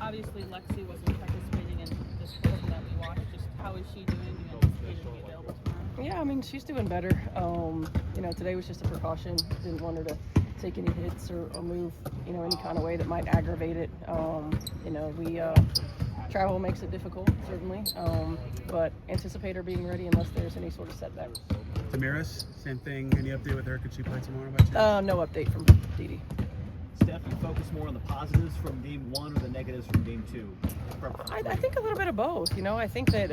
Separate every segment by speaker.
Speaker 1: obviously Lexie wasn't participating in this portion that we watched. Just how is she doing? Do you anticipate her to be available tomorrow?
Speaker 2: Yeah, I mean, she's doing better. Today was just a precaution. Didn't want her to take any hits or move, any kind of way that might aggravate it. Travel makes it difficult, certainly, but anticipate her being ready unless there's any sort of setback.
Speaker 3: Damiris, same thing. Any update with her? Could she play tomorrow by chance?
Speaker 2: No update from Didi.
Speaker 4: Steph, you focus more on the positives from game one or the negatives from game two?
Speaker 2: I think a little bit of both. I think that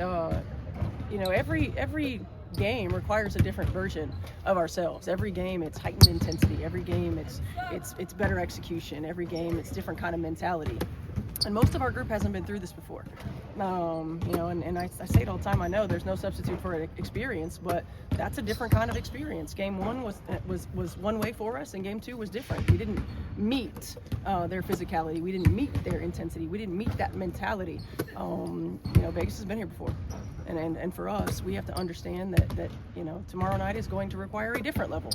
Speaker 2: every game requires a different version of ourselves. Every game it's heightened intensity. Every game it's better execution. Every game it's different kind of mentality. And most of our group hasn't been through this before. And I say it all the time. I know there's no substitute for experience, but that's a different kind of experience. Game one was one way for us, and game two was different. We didn't meet their physicality. We didn't meet their intensity. We didn't meet that mentality. Vegas has been here before, and for us, we have to understand that tomorrow night is going to require a different level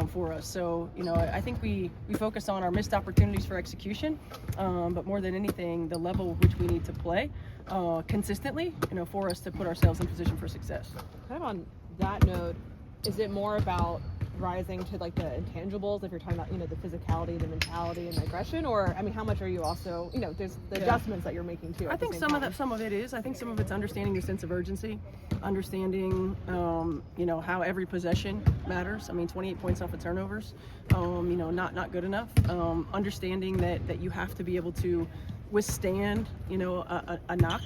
Speaker 2: for us. So I think we focus on our missed opportunities for execution, but more than anything, the level which we need to play consistently, for us to put ourselves in position for success.
Speaker 5: Kind of on that note, is it more about rising to like the intangibles if you're talking about the physicality, the mentality, and the aggression, or how much are you also there's the adjustments that you're making too?
Speaker 2: I think some of it is. I think some of it's understanding the sense of urgency, understanding how every possession matters. 28 points off of turnovers, not good enough. Understanding that you have to be able to withstand a knock,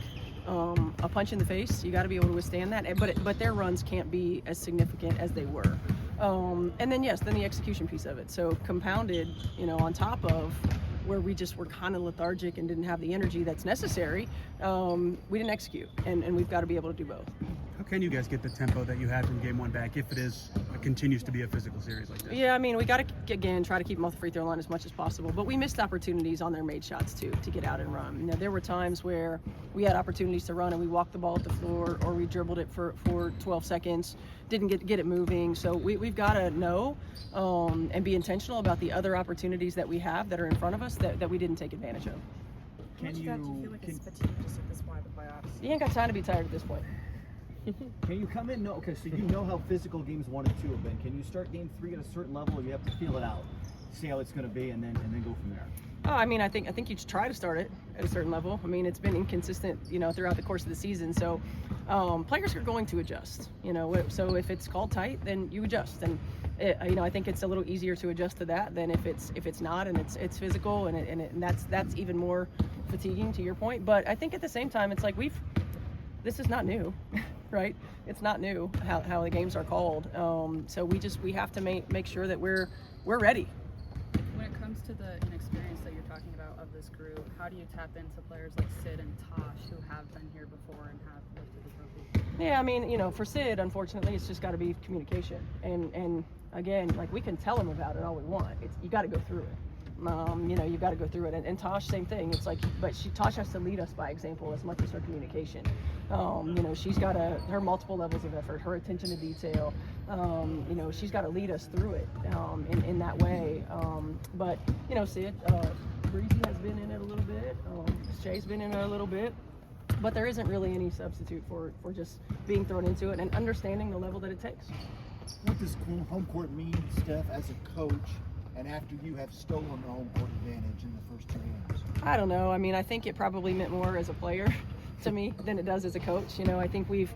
Speaker 2: a punch in the face. You got to be able to withstand that, but their runs can't be as significant as they were. And then the execution piece of it. So compounded, on top of where we just were kind of lethargic and didn't have the energy that's necessary, we didn't execute, and we've got to be able to do both.
Speaker 3: How can you guys get the tempo that you had from game one back if it continues to be a physical series like this?
Speaker 2: Yeah, we got to, again, try to keep them off the free throw line as much as possible, but we missed opportunities on their made shots too to get out and run. There were times where we had opportunities to run and we walked the ball at the floor, or we dribbled it for 12 seconds, didn't get it moving. So we've got to know and be intentional about the other opportunities that we have that are in front of us that we didn't take advantage of.
Speaker 6: Do you feel like it's fatigue just at this point with the playoffs?
Speaker 2: You ain't got time to be tired at this point.
Speaker 4: Can you come in? No, okay, so you know how physical games 1 and 2 have been. Can you start game 3 at a certain level, or you have to feel it out, see how it's going to be, and then go from there?
Speaker 2: Oh, I think you should try to start it at a certain level. It's been inconsistent, throughout the course of the season. So players are going to adjust. So if it's called tight, then you adjust. And I think it's a little easier to adjust to that than if it's not and it's physical and that's even more fatiguing to your point. But I think at the same time, it's like this is not new. Right? It's not new how the games are called. So we have to make sure that we're ready.
Speaker 1: When it comes to the inexperience that you're talking about of this group, how do you tap into players like Sid and Tosh who have been here before and have lifted the trophy?
Speaker 2: Yeah, for Sid, unfortunately, it's just got to be communication. And again, we can tell him about it all we want. You got to go through it. You've got to go through it. And Tosh, same thing. It's like, but Tosh has to lead us by example as much as her communication. She's got her multiple levels of effort, her attention to detail. She's got to lead us through it in that way. But Sid, Breezy has been in it a little bit. Shay's been in it a little bit. But there isn't really any substitute for just being thrown into it and understanding the level that it takes.
Speaker 7: What does home court mean, Steph, as a coach, and after you have stolen the home court advantage in the first 2 games?
Speaker 2: I don't know. I think it probably meant more as a player to me than it does as a coach. I think we've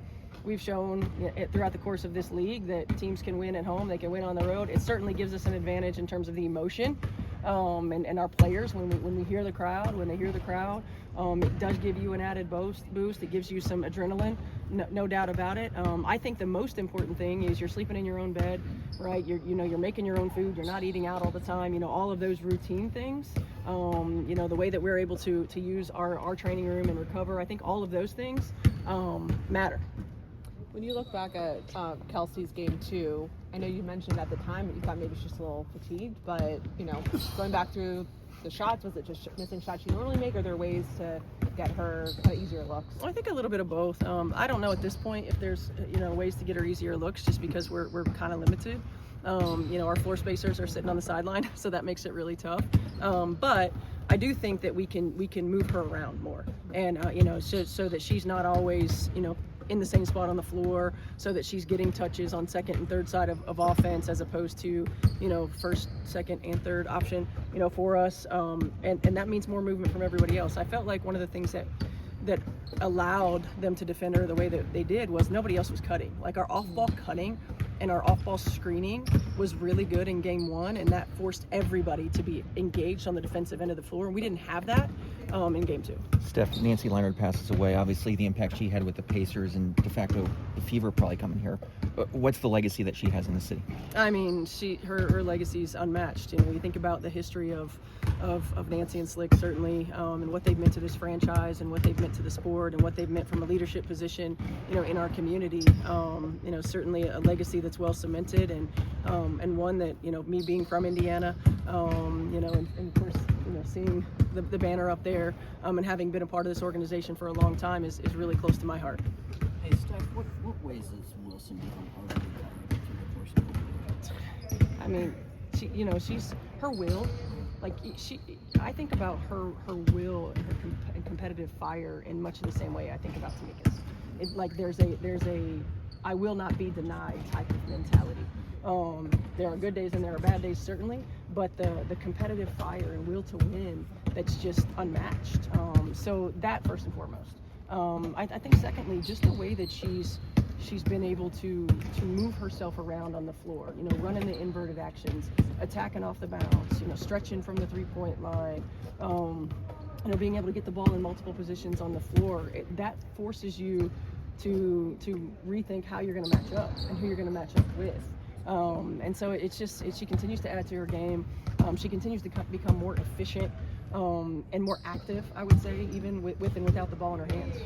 Speaker 2: shown throughout the course of this league that teams can win at home, they can win on the road. It certainly gives us an advantage in terms of the emotion and our players when we hear the crowd, when they hear the crowd. It does give you an added boost. It gives you some adrenaline, no doubt about it. I think the most important thing is you're sleeping in your own bed, right? You're making your own food. You're not eating out all the time. All of those routine things. The way that we're able to use our training room and recover. I think all of those things matter.
Speaker 5: When you look back at Kelsey's game 2, I know you mentioned at the time that you thought maybe she's a little fatigued, but going back through the shots, was it just missing shots you normally make? Are there ways to get her easier looks?
Speaker 2: Well, I think a little bit of both. I don't know at this point if there's ways to get her easier looks, just because we're kind of limited. Our floor spacers are sitting on the sideline, so that makes it really tough. But I do think that we can move her around more, and you know, so that she's not always, you know, in the same spot on the floor, so that she's getting touches on second and third side of offense, as opposed to, you know, first, second, and third option, you know, for us. And that means more movement from everybody else. I felt like one of the things that allowed them to defend her the way that they did was nobody else was cutting. Like, our off-ball cutting and our off-ball screening was really good in game one, and that forced everybody to be engaged on the defensive end of the floor, and we didn't have that in game two.
Speaker 8: Steph, Nancy Leonard passes away. Obviously, the impact she had with the Pacers and de facto the Fever probably coming here. What's the legacy that she has in the city?
Speaker 2: I mean, her legacy is unmatched. You know, when you think about the history of Nancy and Slick, certainly, and what they've meant to this franchise, and what they've meant to the sport, and what they've meant from a leadership position, you know, in our community. You know, certainly a legacy that's well cemented, and one that, you know, me being from Indiana, you know, and of course, you know, seeing the banner up there, and having been a part of this organization for a long time is really close to my heart.
Speaker 9: Hey, Steph, what ways has Wilson become part of the through the course of the year?
Speaker 2: I mean, you know, she's her will. Like, I think about her will and her competitive fire in much of the same way I think about Tamika's. It, like, there's a I will not be denied type of mentality. There are good days and there are bad days, certainly, but the competitive fire and will to win, that's just unmatched. So that first and foremost. I think secondly, just the way that she's been able to move herself around on the floor, you know, running the inverted actions, attacking off the bounce, you know, stretching from the three-point line, you know, being able to get the ball in multiple positions on the floor. That forces you to rethink how you're going to match up and who you're going to match up with. And so she continues to add to her game. She continues to become more efficient and more active, I would say, even with and without the ball in her hands.